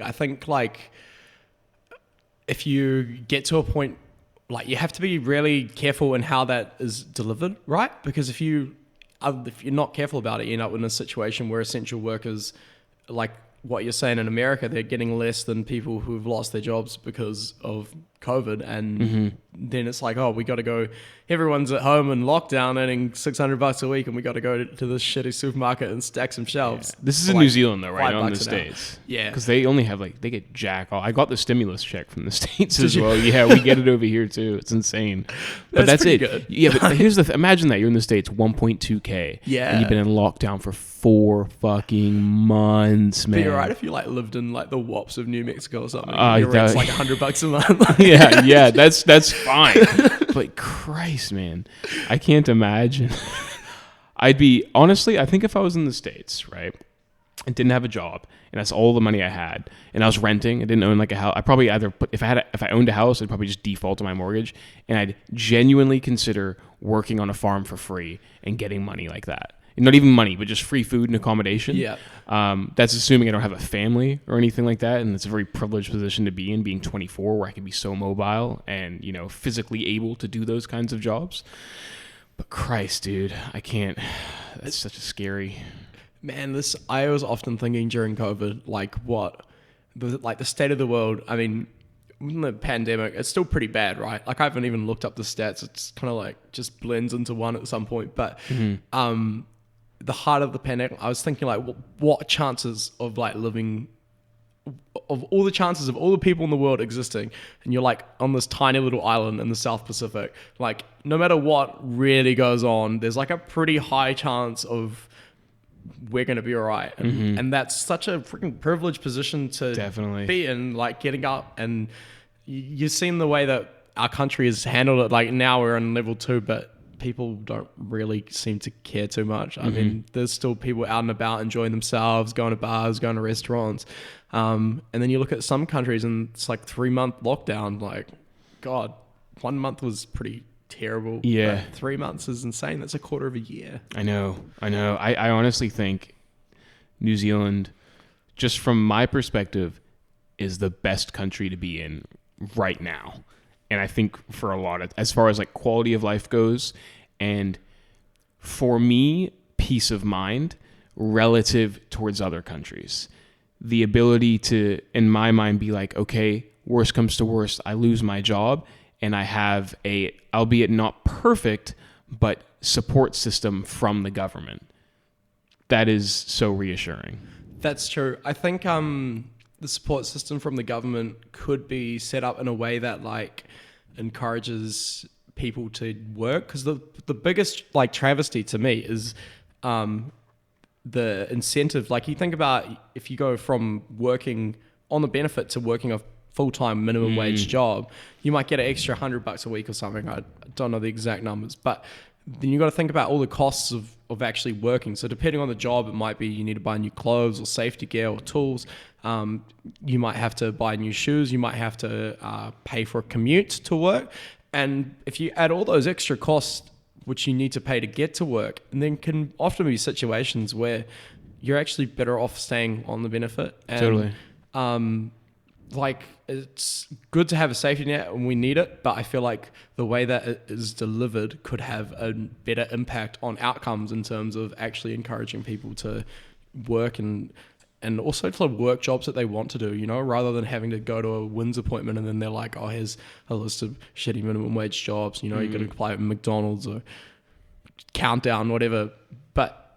I think like if you get to a point, like you have to be really careful in how that is delivered, right? Because if you're not careful about it, you end up in a situation where essential workers, like what you're saying in America, they're getting less than people who've lost their jobs because of COVID. And then it's like, oh, we got to go, everyone's at home in lockdown earning $600 a week, and we got to go to this shitty supermarket and stack some shelves. Yeah. This is in New Zealand though, right? Not in the States. Yeah. Because they only have they get jack all. I got the stimulus check from the States as well. Yeah, we get it over here too. It's insane. But that's it. Good. Yeah, but here's the imagine that you're in the States, 1.2K. Yeah. And you've been in lockdown for 4 fucking months, man. But you're right if you like lived in like the WAPs of New Mexico or something. Your rent's like $100 a month. yeah, that's fine. But Christ, man, I can't imagine. I'd be honestly, I think if I was in the States, right, and didn't have a job, and that's all the money I had, and I was renting, I didn't own like a house, I probably either if I owned a house, I'd probably just default to my mortgage, and I'd genuinely consider working on a farm for free and getting money like that. Not even money, but just free food and accommodation. Yeah. That's assuming I don't have a family or anything like that. And it's a very privileged position to be in, being 24, where I can be so mobile and, physically able to do those kinds of jobs. But Christ, dude, I can't. That's such a scary... Man, I was often thinking during COVID, like the state of the world. I mean, in the pandemic, it's still pretty bad, right? Like I haven't even looked up the stats. It's kind of like just blends into one at some point. But the heart of the pandemic, I was thinking like, what chances of like living, of all the chances of all the people in the world existing, and you're like on this tiny little island in the South Pacific, like no matter what really goes on, there's like a pretty high chance of we're going to be all right. And that's such a freaking privileged position to definitely be in, like getting up, and you've seen the way that our country has handled it. Like now we're on level 2, but people don't really seem to care too much. I mean, there's still people out and about enjoying themselves, going to bars, going to restaurants. And then you look at some countries and it's like 3-month lockdown. Like, God, 1 month was pretty terrible. Yeah. 3 months is insane. That's a quarter of a year. I know. I honestly think New Zealand, just from my perspective, is the best country to be in right now. And I think for a lot of, as far as like quality of life goes, and for me, peace of mind relative towards other countries. The ability to, in my mind, be like, okay, worst comes to worst, I lose my job, and I have a, albeit not perfect, but support system from the government. That is so reassuring. That's true. I think the support system from the government could be set up in a way that like encourages people to work, because the biggest like travesty to me is the incentive. Like you think about if you go from working on the benefit to working a full-time minimum wage job, you might get an extra $100 a week or something. I don't know the exact numbers, but then you got to think about all the costs of actually working. So depending on the job, it might be you need to buy new clothes or safety gear or tools. You might have to buy new shoes. You might have to pay for a commute to work. And if you add all those extra costs, which you need to pay to get to work, and then can often be situations where you're actually better off staying on the benefit. And, Totally. Like it's good to have a safety net and we need it, but I feel like the way that it is delivered could have a better impact on outcomes in terms of actually encouraging people to work and also to work jobs that they want to do, rather than having to go to a WINS appointment and then they're like, oh, here's a list of shitty minimum wage jobs, you're going to apply at McDonald's or Countdown, whatever. But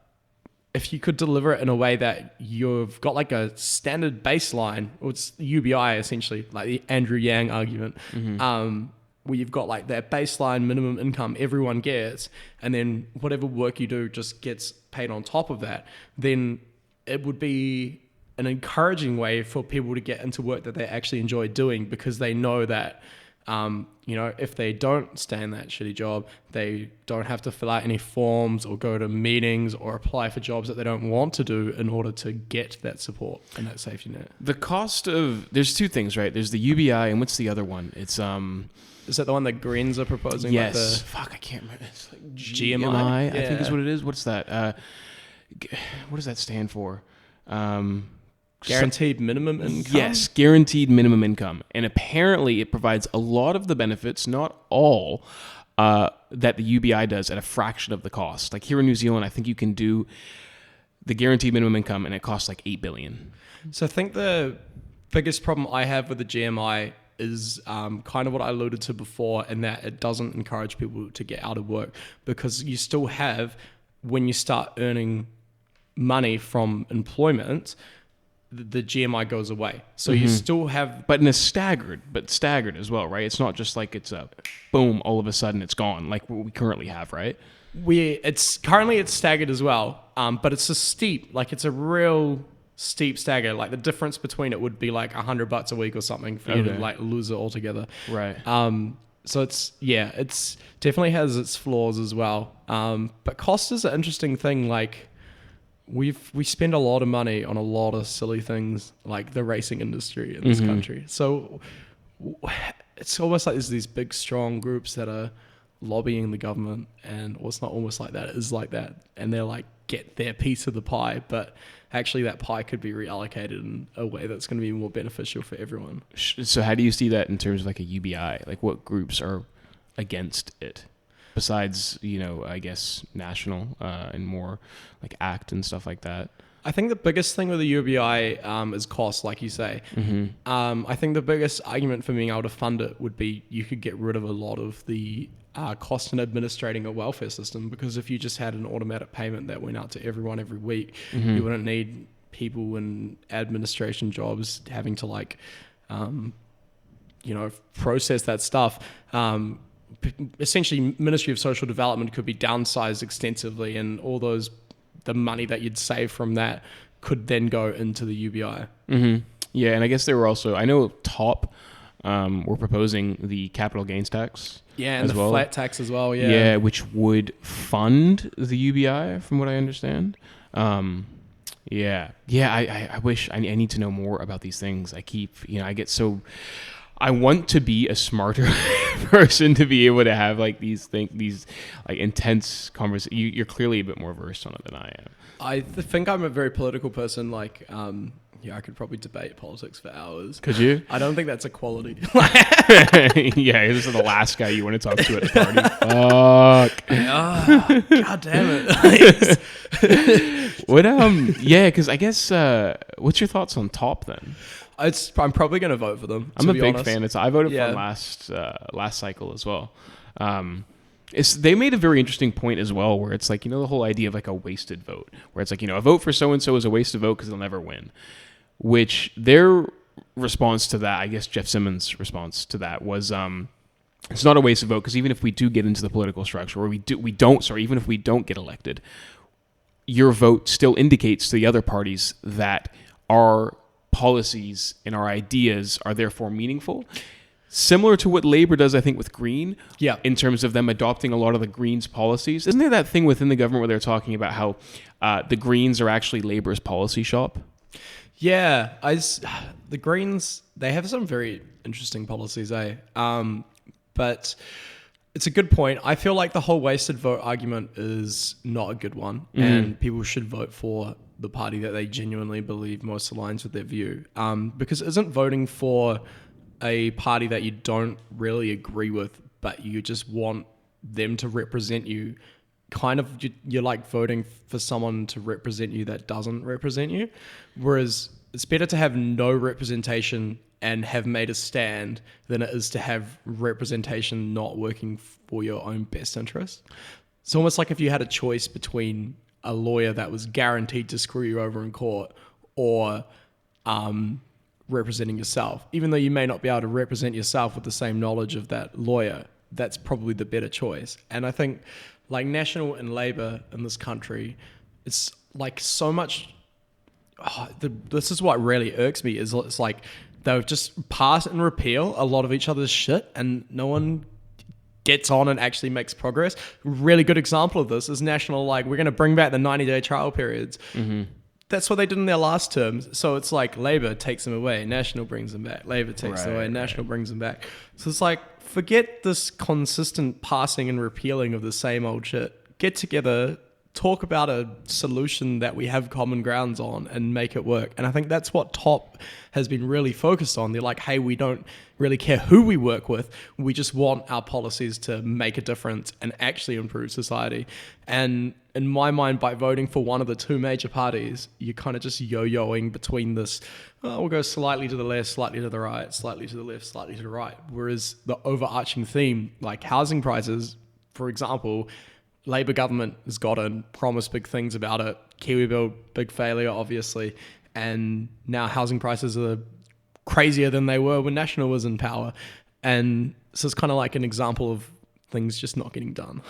if you could deliver it in a way that you've got like a standard baseline, or it's UBI essentially, like the Andrew Yang argument, where you've got like that baseline minimum income everyone gets, and then whatever work you do just gets paid on top of that, then it would be an encouraging way for people to get into work that they actually enjoy doing, because they know that if they don't stay in that shitty job, they don't have to fill out any forms or go to meetings or apply for jobs that they don't want to do in order to get that support and that safety net. The cost of, there's two things, right? There's the UBI, and what's the other one? It's is that the one that Greens are proposing? Yes. Like I can't remember. It's like GMI? I think is what it is. What's that? What does that stand for? Guaranteed minimum income? Yes, guaranteed minimum income. And apparently it provides a lot of the benefits, not all, that the UBI does at a fraction of the cost. Like here in New Zealand, I think you can do the guaranteed minimum income and it costs like $8 billion. So I think the biggest problem I have with the GMI is kind of what I alluded to before, in that it doesn't encourage people to get out of work, because you still have, when you start earning money from employment, the GMI goes away. So you still have... But in a staggered as well, right? It's not just like it's a boom, all of a sudden it's gone, like what we currently have, right? It's staggered as well, but it's a steep, like it's a real steep stagger. Like the difference between it would be like $100 a week or something for you to like lose it altogether. Right. So it's definitely has its flaws as well. But cost is an interesting thing. Like we spend a lot of money on a lot of silly things, like the racing industry in this country. So it's almost like there's these big, strong groups that are lobbying the government, and well, it's not almost like that, it is like that, and they're like, get their piece of the pie, but actually that pie could be reallocated in a way that's going to be more beneficial for everyone. So how do you see that in terms of like a UBI? Like what groups are against it? Besides, I guess national and more like ACT and stuff like that. I think the biggest thing with the UBI is cost, like you say. I think the biggest argument for being able to fund it would be you could get rid of a lot of the cost in administrating a welfare system, because if you just had an automatic payment that went out to everyone every week, you wouldn't need people in administration jobs having to like, process that stuff. Essentially, Ministry of Social Development could be downsized extensively, and all the money that you'd save from that could then go into the UBI. Yeah, and I guess there were also, I know TOP were proposing the capital gains tax. Yeah, and the flat tax as well, yeah. Yeah, which would fund the UBI, from what I understand. I wish, I need to know more about these things. I want to be a smarter person to be able to have like these like intense conversations. You're clearly a bit more versed on it than I am. I think I'm a very political person. Like, I could probably debate politics for hours. Could you? I don't think that's a quality. Yeah, this is the last guy you want to talk to at the party. Fuck. God damn it. What? Because I guess. What's your thoughts on TOP then? I'm probably going to vote for them. I'm a big fan. I voted for them last cycle as well. They made a very interesting point as well, where it's like, the whole idea of like a wasted vote, where it's like, a vote for so-and-so is a wasted vote because they'll never win, which their response to that, I guess Jeff Simmons' response to that was, it's not a wasted vote because even if we do get into the political structure, or even if we don't get elected, your vote still indicates to the other parties that our policies and our ideas are therefore meaningful. Similar to what Labour does, I think, with Green, in terms of them adopting a lot of the Greens' policies. Isn't there that thing within the government where they're talking about how the Greens are actually Labour's policy shop? Yeah, the Greens, they have some very interesting policies, but it's a good point. I feel like the whole wasted vote argument is not a good one, and people should vote for the party that they genuinely believe most aligns with their view. Because isn't voting for a party that you don't really agree with, but you just want them to represent you, kind of, you're like voting for someone to represent you that doesn't represent you? Whereas it's better to have no representation and have made a stand than it is to have representation not working for your own best interest. It's almost like if you had a choice between a lawyer that was guaranteed to screw you over in court or representing yourself. Even though you may not be able to represent yourself with the same knowledge of that lawyer, that's probably the better choice. And I think like National and Labour in this country, it's like so much... this is what really irks me, is it's like they'll just pass and repeal a lot of each other's shit and no one gets on and actually makes progress. Really good example of this is National, like, we're going to bring back the 90-day trial periods. That's what they did in their last term. So it's like Labour takes them away, National brings them back. Labour takes them away, National brings them back. So it's like, forget this consistent passing and repealing of the same old shit. Get together, talk about a solution that we have common grounds on and make it work. And I think that's what TOP has been really focused on. They're like, hey, we don't really care who we work with. We just want our policies to make a difference and actually improve society. And in my mind, by voting for one of the two major parties, you're kind of just yo-yoing between this, we'll go slightly to the left, slightly to the right, slightly to the left, slightly to the right. Whereas the overarching theme, like housing prices, for example, Labour government has gotten promised big things about it. Kiwi Bill, big failure, obviously. And now housing prices are crazier than they were when National was in power. And so it's kind of like an example of things just not getting done.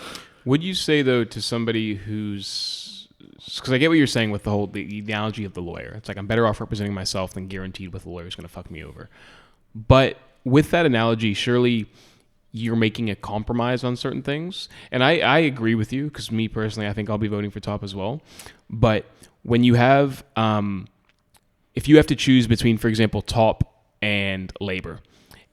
Would you say, though, to somebody who's... Because I get what you're saying with the analogy of the lawyer. It's like I'm better off representing myself than guaranteed with the lawyer's going to fuck me over. But with that analogy, surely you're making a compromise on certain things. And I agree with you, because me personally, I think I'll be voting for TOP as well. But when you have, if you have to choose between, for example, TOP and Labour,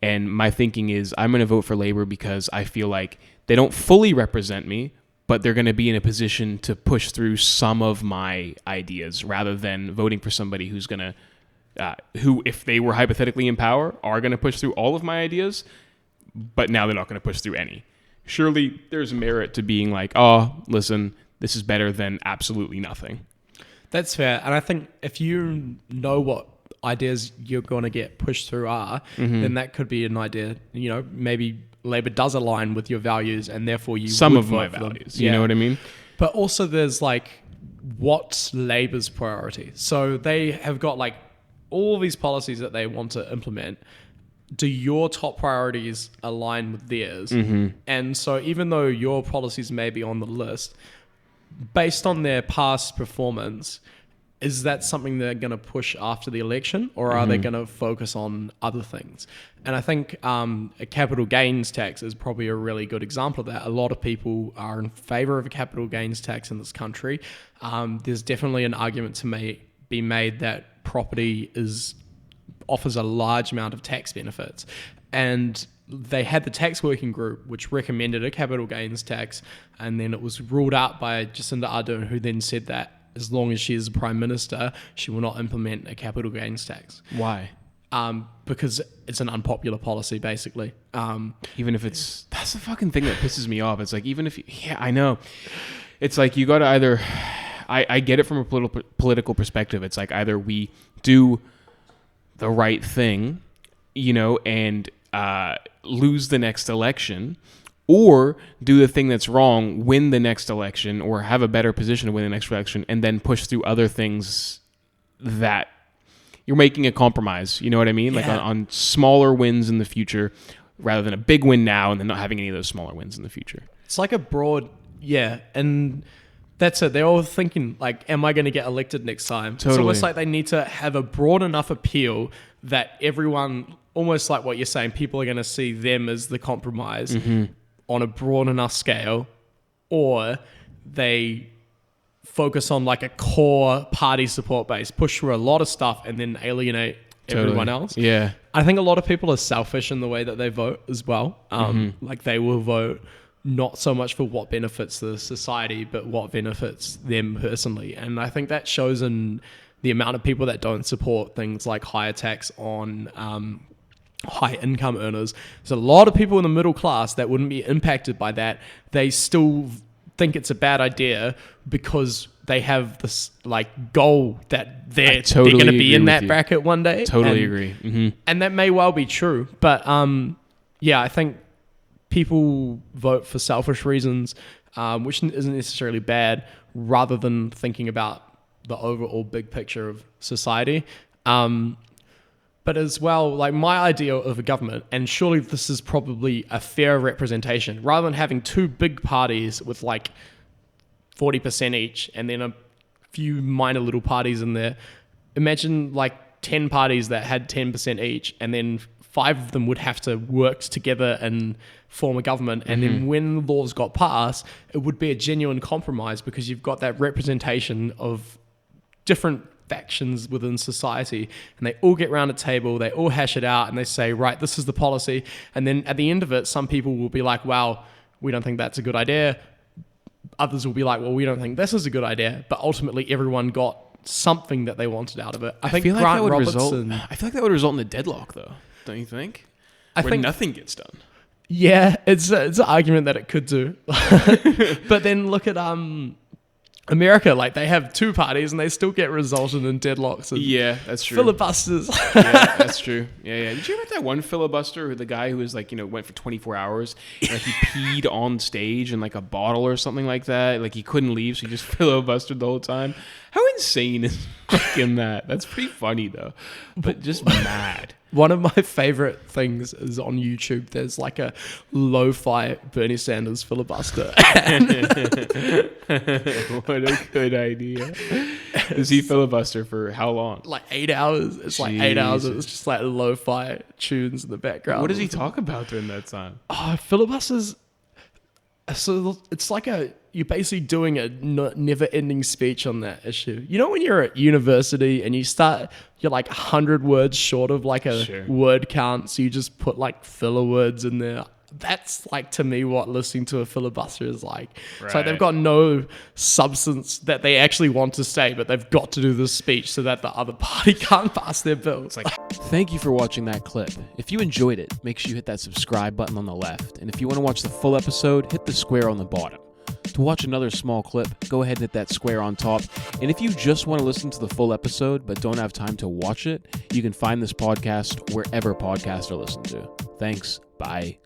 and my thinking is I'm going to vote for Labour because I feel like they don't fully represent me, but they're going to be in a position to push through some of my ideas rather than voting for somebody who's going to, who, if they were hypothetically in power, are going to push through all of my ideas, but now they're not going to push through any. Surely there's merit to being like, oh, listen, this is better than absolutely nothing. That's fair. And I think if you know what ideas you're going to get pushed through are, then that could be an idea. You know, maybe Labour does align with your values and therefore you some would of my vote for them. values. You know what I mean? But also there's like, what's Labour's priority? So they have got like all these policies that they want to implement. Do your top priorities align with theirs? And so even though your policies may be on the list, based on their past performance, is that something they're going to push after the election, or are they going to focus on other things? And I think a capital gains tax is probably a really good example of that. A lot of people are in favor of a capital gains tax in this country. There's definitely an argument to be made that property offers a large amount of tax benefits. And they had the tax working group, which recommended a capital gains tax, and then it was ruled out by Jacinda Ardern, who then said that as long as she is the Prime Minister, she will not implement a capital gains tax. Why? Because it's an unpopular policy, basically. Even if that's the fucking thing that pisses me off. It's like, even if, I know. It's like, you got to either, I get it from a political perspective. It's like either we do the right thing, you know, and lose the next election, or do the thing that's wrong, win the next election, or have a better position to win the next election, and then push through other things that you're making a compromise. You know what I mean? Like on smaller wins in the future, rather than a big win now and then not having any of those smaller wins in the future. It's like a broad, and that's it. They're all thinking, like, am I going to get elected next time? Totally. So it's like they need to have a broad enough appeal that everyone, almost like what you're saying, people are going to see them as the compromise on a broad enough scale, or they focus on like a core party support base, push through a lot of stuff and then alienate everyone else. Yeah. I think a lot of people are selfish in the way that they vote as well. Like they will vote not so much for what benefits the society, but what benefits them personally. And I think that shows in the amount of people that don't support things like higher tax on high income earners. There's a lot of people in the middle class that wouldn't be impacted by that. They still think it's a bad idea because they have this like goal that they're going to be in that bracket one day. Totally agree. And that may well be true. But I think people vote for selfish reasons, which isn't necessarily bad, rather than thinking about the overall big picture of society. But as well, like my idea of a government, and surely this is probably a fair representation, rather than having two big parties with like 40% each and then a few minor little parties in there, imagine like 10 parties that had 10% each, and then 5 of them would have to work together and form a government. And then when laws got passed, it would be a genuine compromise because you've got that representation of different factions within society, and they all get around a table, they all hash it out, and they say, right, this is the policy. And then at the end of it, some people will be like, wow, we don't think that's a good idea. others will be like, well, we don't think this is a good idea. But ultimately, everyone got something that they wanted out of it. I think feel like Grant that would Robertson. I feel like that would result in a deadlock, though. Don't you think? I Where think nothing gets done. Yeah, it's an argument that it could do. But then look at America, like they have two parties and they still get resulted in deadlocks and Yeah, that's true. filibusters. Yeah, that's true. Yeah. Did you hear about that one filibuster who the guy who was like, went for 24 hours and like he peed on stage in like a bottle or something like that? Like he couldn't leave, so he just filibustered the whole time. How insane is fucking that? That's pretty funny though, but just mad. One of my favorite things is on YouTube. There's like a lo-fi Bernie Sanders filibuster. What a good idea. Does he filibuster for how long? Like 8 hours. It's like 8 hours. It's just like lo-fi tunes in the background. What does he talk about during that time? Oh, filibusters. So it's like you're basically doing a never-ending speech on that issue. You know when you're at university and you're like 100 words short of like a word count, so you just put like filler words in there. That's like, to me, what listening to a filibuster is like. Right. It's like they've got no substance that they actually want to say, but they've got to do this speech so that the other party can't pass their bill. It's like, thank you for watching that clip. If you enjoyed it, make sure you hit that subscribe button on the left. And if you want to watch the full episode, hit the square on the bottom. To watch another small clip, go ahead and hit that square on top. And if you just want to listen to the full episode but don't have time to watch it, you can find this podcast wherever podcasts are listened to. Thanks. Bye.